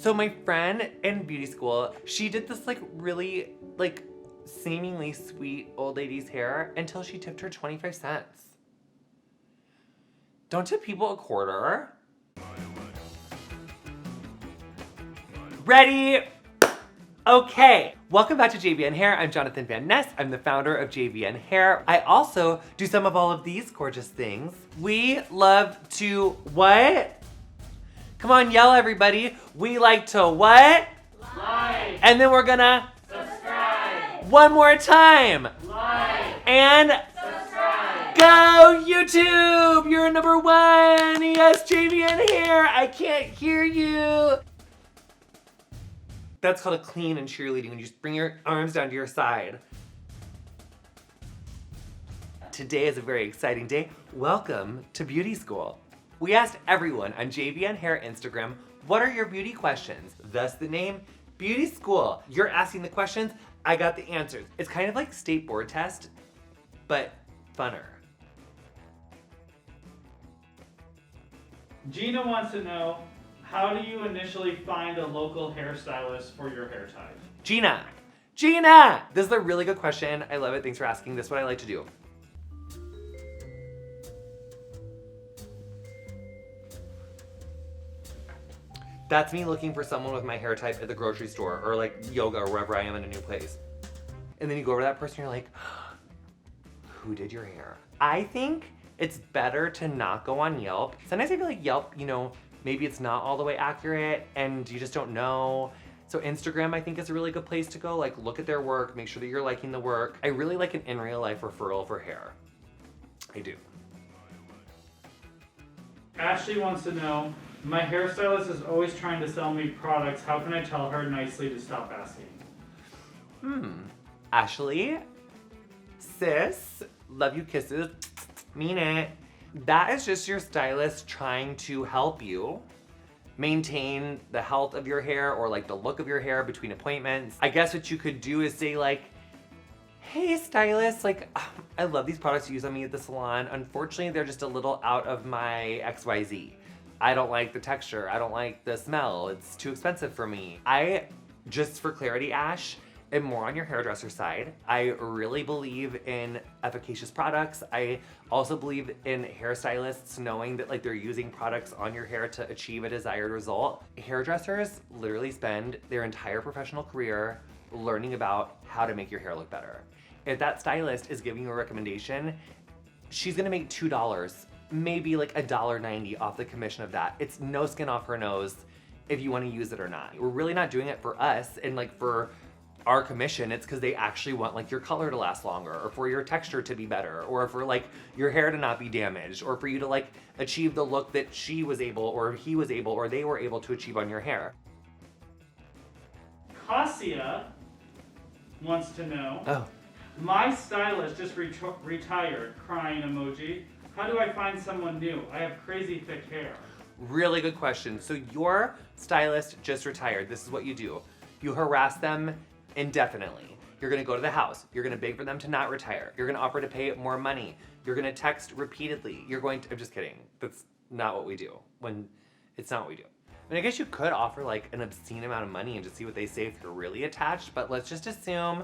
So my friend in beauty school, she did this like really like seemingly sweet old lady's hair until she tipped her 25 cents. Don't tip people a quarter. Ready? Okay, welcome back to JVN Hair. I'm Jonathan Van Ness. I'm the founder of JVN Hair. I also do some of all of these gorgeous things. We love to what? Come on, yell everybody. We like to what? Like. And then we're gonna Subscribe. one more time. Like. And Subscribe. go YouTube! You're number one. Yes, JVN Hair. I can't hear you. That's called a clean and cheerleading when you just bring your arms down to your side. Today is a very exciting day. Welcome to beauty school. We asked everyone on JVN Hair Instagram, what are your beauty questions? Thus the name, Beauty School. You're asking the questions, I got the answers. It's kind of like state board test, but funner. Gina wants to know, how do you initially find a local hairstylist for your hair type? Gina, this is a really good question. I love it, thanks for asking. This is what I like to do. That's me looking for someone with my hair type at the grocery store or like yoga or wherever I am in a new place. And then you go over to that person and you're like, who did your hair? I think it's better to not go on Yelp. Sometimes I feel like Yelp, you know, maybe it's not all the way accurate and you just don't know. So Instagram, I think, is a really good place to go. Like, look at their work, make sure that you're liking the work. I really like an in real life referral for hair. I do. Ashley wants to know, my hairstylist is always trying to sell me products. How can I tell her nicely to stop asking? Ashley, sis, love you, kisses, mean it. That is just your stylist trying to help you maintain the health of your hair or like the look of your hair between appointments. I guess what you could do is say like, hey stylist, like I love these products you use on me at the salon. Unfortunately, they're just a little out of my XYZ. I don't like the texture. I don't like the smell. It's too expensive for me. I, just for clarity, Ash, am more on your hairdresser side. I really believe in efficacious products. I also believe in hairstylists knowing that like they're using products on your hair to achieve a desired result. Hairdressers literally spend their entire professional career learning about how to make your hair look better. If that stylist is giving you a recommendation, she's gonna make $2, maybe like $1.90 off the commission of that. It's no skin off her nose if you wanna use it or not. We're really not doing it for us and like for our commission. It's because they actually want like your color to last longer or for your texture to be better or for like your hair to not be damaged or for you to like achieve the look that she was able or he was able or they were able to achieve on your hair. Cassia wants to know, Oh. my stylist just retired, crying emoji. How do I find someone new? I have crazy thick hair. Really good question. So your stylist just retired. This is what you do. You harass them indefinitely. You're gonna go to the house. You're gonna beg for them to not retire. You're gonna offer to pay more money. You're gonna text repeatedly. You're going to, I'm just kidding. That's not what we do. It's not what we do. I mean, I guess you could offer like an obscene amount of money and just see what they say if you're really attached, but let's just assume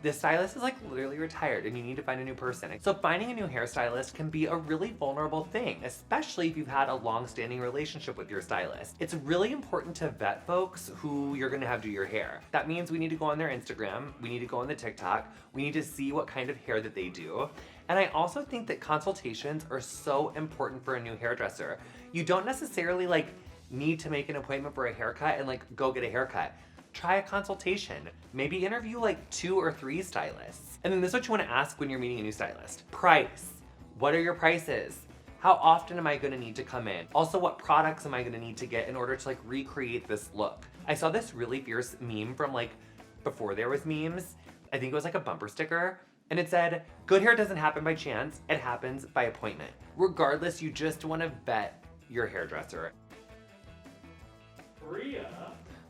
the stylist is like literally retired and you need to find a new person. So finding a new hairstylist can be a really vulnerable thing, especially if you've had a long-standing relationship with your stylist. It's really important to vet folks who you're gonna have do your hair. That means we need to go on their Instagram, we need to go on the TikTok, we need to see what kind of hair that they do. And I also think that consultations are so important for a new hairdresser. You don't necessarily like need to make an appointment for a haircut and like go get a haircut. Try a consultation. Maybe interview like 2 or 3 stylists. And then this is what you wanna ask when you're meeting a new stylist. Price. What are your prices? How often am I gonna need to come in? Also, what products am I gonna need to get in order to like recreate this look? I saw this really fierce meme from like before there was memes. I think it was like a bumper sticker. And it said, good hair doesn't happen by chance, it happens by appointment. Regardless, you just wanna vet your hairdresser.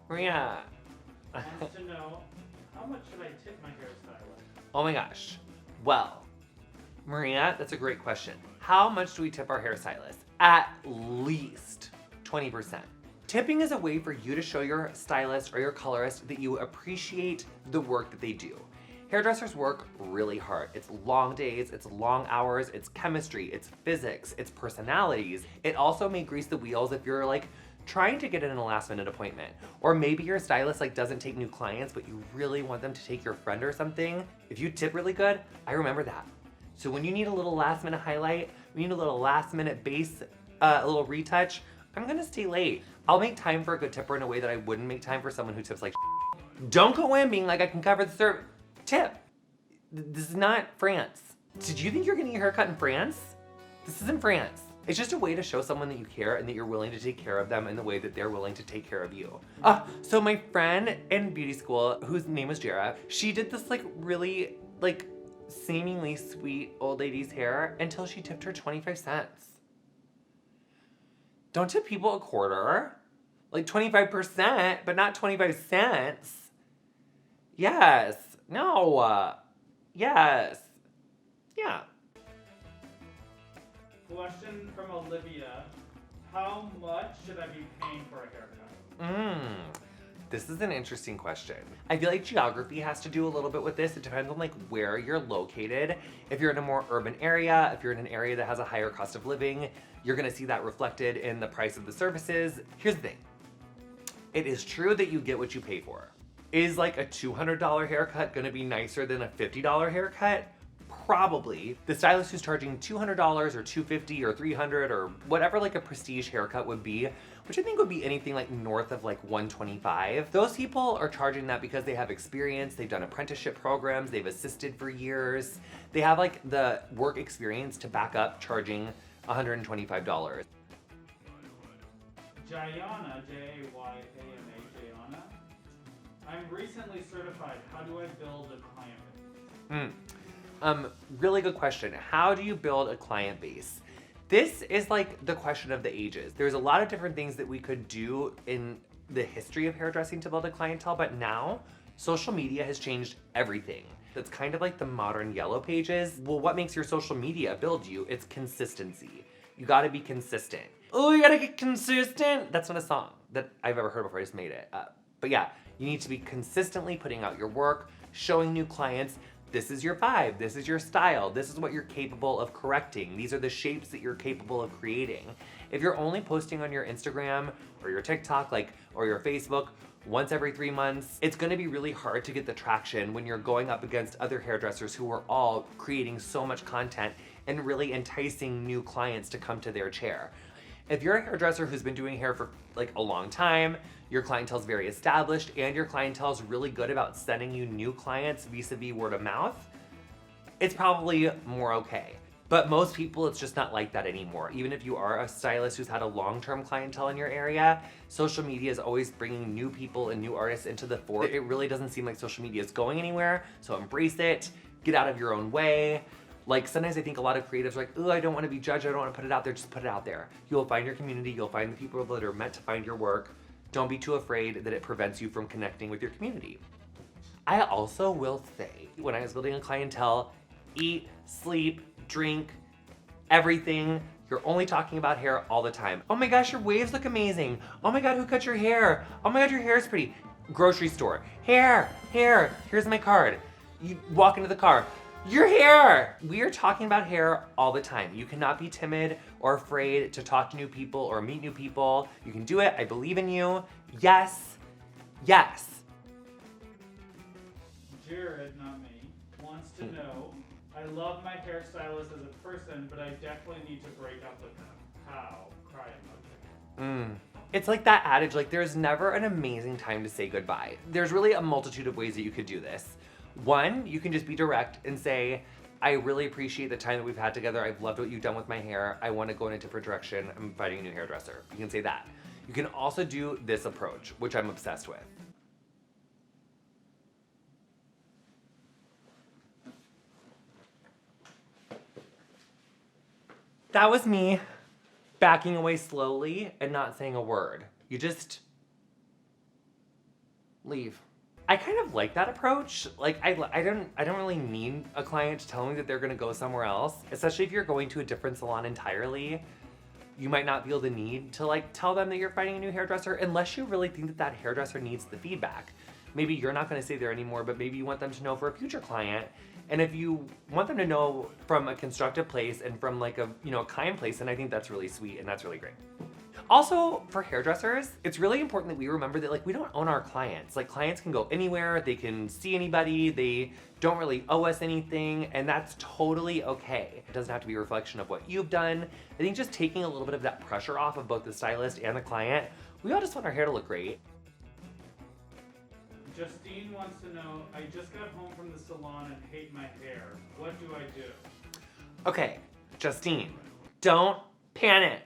Maria. Wants to know, how much should I tip my hairstylist? Oh my gosh. Well, Maria, that's a great question. How much do we tip our hairstylist? At least 20%. Tipping is a way for you to show your stylist or your colorist that you appreciate the work that they do. Hairdressers work really hard. It's long days, it's long hours, it's chemistry, it's physics, it's personalities. It also may grease the wheels if you're like trying to get in a last minute appointment. Or maybe your stylist like doesn't take new clients, but you really want them to take your friend or something. If you tip really good, I remember that. So when you need a little last minute highlight, when you need a little last minute base, a little retouch, I'm gonna stay late. I'll make time for a good tipper in a way that I wouldn't make time for someone who tips like Don't go in being like I can cover the service. Tip. This is not France. Did you think you're getting your hair cut in France? This isn't France. It's just a way to show someone that you care and that you're willing to take care of them in the way that they're willing to take care of you. So my friend in beauty school, whose name was Jara, she did this like really like seemingly sweet old lady's hair until she tipped her 25 cents. Don't tip people a quarter. Like 25%, but not 25 cents. Yes. No. Yes. Yeah. Question from Olivia. How much should I be paying for a haircut? This is an interesting question. I feel like geography has to do a little bit with this. It depends on like where you're located. If you're in a more urban area, if you're in an area that has a higher cost of living, you're gonna see that reflected in the price of the services. Here's the thing. It is true that you get what you pay for. Is like a $200 haircut gonna be nicer than a $50 haircut? Probably. The stylist who's charging $200 or $250 or $300 or whatever like a prestige haircut would be, which I think would be anything like north of like $125. Those people are charging that because they have experience, they've done apprenticeship programs, they've assisted for years. They have like the work experience to back up charging $125. Jayana, J-A-Y-A-N-A, Jayana. I'm recently certified. How do I build a client base? Really good question. How do you build a client base? This is like the question of the ages. There's a lot of different things that we could do in the history of hairdressing to build a clientele, but now social media has changed everything. It's kind of like the modern yellow pages. Well, what makes your social media build you? It's consistency. You gotta be consistent. Oh, you gotta get consistent. That's not a song that I've ever heard before. I just made it up. But yeah, you need to be consistently putting out your work, showing new clients, this is your vibe, this is your style, this is what you're capable of correcting. These are the shapes that you're capable of creating. If you're only posting on your Instagram or your TikTok, or your Facebook once every 3 months, it's gonna be really hard to get the traction when you're going up against other hairdressers who are all creating so much content and really enticing new clients to come to their chair. If you're a hairdresser who's been doing hair for like a long time, your clientele's very established, and your clientele's really good about sending you new clients vis-a-vis word of mouth, it's probably more okay. But most people, it's just not like that anymore. Even if you are a stylist who's had a long-term clientele in your area, social media is always bringing new people and new artists into the fore. It really doesn't seem like social media is going anywhere, so embrace it, get out of your own way. Like sometimes I think a lot of creatives are like, oh, I don't want to be judged, I don't want to put it out there, just put it out there. You'll find your community, you'll find the people that are meant to find your work. Don't be too afraid that it prevents you from connecting with your community. I also will say, when I was building a clientele, eat, sleep, drink, everything. You're only talking about hair all the time. Oh my gosh, your waves look amazing. Oh my God, who cut your hair? Oh my God, your hair is pretty. Grocery store, hair, here's my card. You walk into the car, your hair! We are talking about hair all the time. You cannot be timid or afraid to talk to new people or meet new people. You can do it, I believe in you. Yes, yes. Jared, not me, wants to know, I love my hairstylist as a person, but I definitely need to break up with them. How? Cry emoji. It's like that adage, like there's never an amazing time to say goodbye. There's really a multitude of ways that you could do this. One, you can just be direct and say, I really appreciate the time that we've had together. I've loved what you've done with my hair. I want to go in a different direction. I'm finding a new hairdresser. You can say that. You can also do this approach, which I'm obsessed with. That was me backing away slowly and not saying a word. You just leave. I kind of like that approach. Like I don't really need a client to tell me that they're gonna go somewhere else, especially if you're going to a different salon entirely. you might not feel the need to like tell them that you're finding a new hairdresser unless you really think that that hairdresser needs the feedback. Maybe you're not gonna stay there anymore, but maybe you want them to know for a future client. And if you want them to know from a constructive place and from like a, you know, a kind place, then I think that's really sweet and that's really great. Also, for hairdressers, it's really important that we remember that like we don't own our clients. Like clients can go anywhere, they can see anybody, they don't really owe us anything, and that's totally okay. It doesn't have to be a reflection of what you've done. I think just taking a little bit of that pressure off of both the stylist and the client, we all just want our hair to look great. Justine wants to know, I just got home from the salon and hate my hair. What do I do? Okay, Justine, don't panic.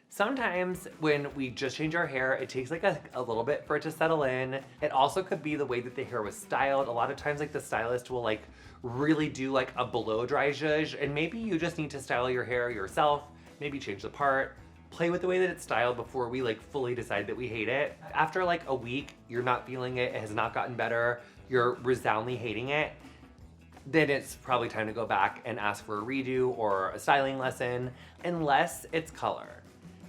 Sometimes when we just change our hair, it takes like a little bit for it to settle in. It also could be the way that the hair was styled. A lot of times like the stylist will like really do like a blow dry zhuzh, and maybe you just need to style your hair yourself, maybe change the part, play with the way that it's styled before we like fully decide that we hate it. After like a week, you're not feeling it, it has not gotten better, you're resoundingly hating it, then it's probably time to go back and ask for a redo or a styling lesson, unless it's color.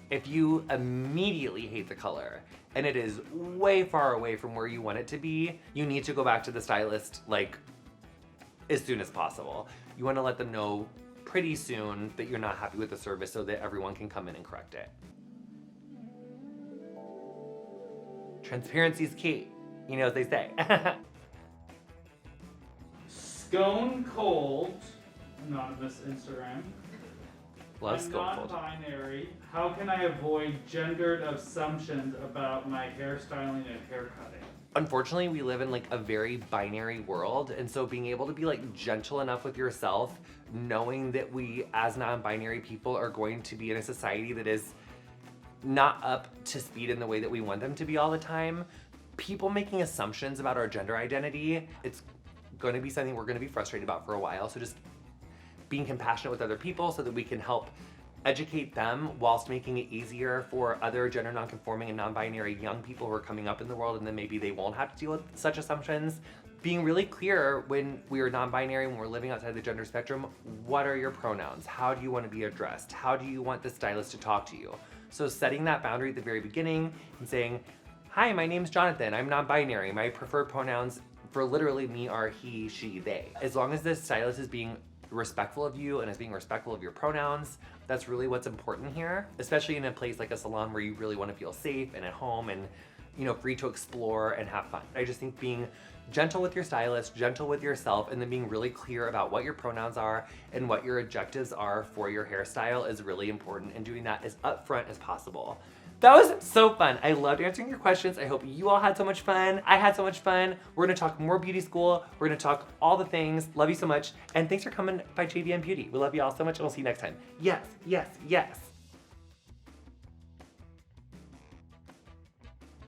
If you immediately hate the color and it is way far away from where you want it to be, you need to go back to the stylist like as soon as possible. You want to let them know pretty soon that you're not happy with the service so that everyone can come in and correct it. Transparency is key, you know, as they say. Scone Cold, anonymous Instagram. Love I'm Scone Cold. non-binary. How can I avoid gendered assumptions about my hairstyling and haircutting? Unfortunately, we live in like a very binary world, and so being able to be like gentle enough with yourself, knowing that we as non-binary people are going to be in a society that is not up to speed in the way that we want them to be all the time. People making assumptions about our gender identity, it's going to be something we're going to be frustrated about for a while. So just being compassionate with other people so that we can help educate them whilst making it easier for other gender nonconforming and non-binary young people who are coming up in the world, and then maybe they won't have to deal with such assumptions. Being really clear when we are non-binary, when we're living outside the gender spectrum, what are your pronouns? How do you want to be addressed? How do you want the stylist to talk to you? So setting that boundary at the very beginning and saying, hi, my name's Jonathan, I'm non-binary. My preferred pronouns for literally me are he, she, they. As long as the stylist is being respectful of you and is being respectful of your pronouns, that's really what's important here, especially in a place like a salon where you really want to feel safe and at home and, you know, free to explore and have fun. I just think being gentle with your stylist, gentle with yourself, and then being really clear about what your pronouns are and what your objectives are for your hairstyle is really important, and doing that as upfront as possible. That was so fun. I loved answering your questions. I hope you all had so much fun. I had so much fun. We're gonna talk more beauty school. We're gonna talk all the things. Love you so much. And thanks for coming by JVN Beauty. We love you all so much, and we'll see you next time. Yes, yes, yes.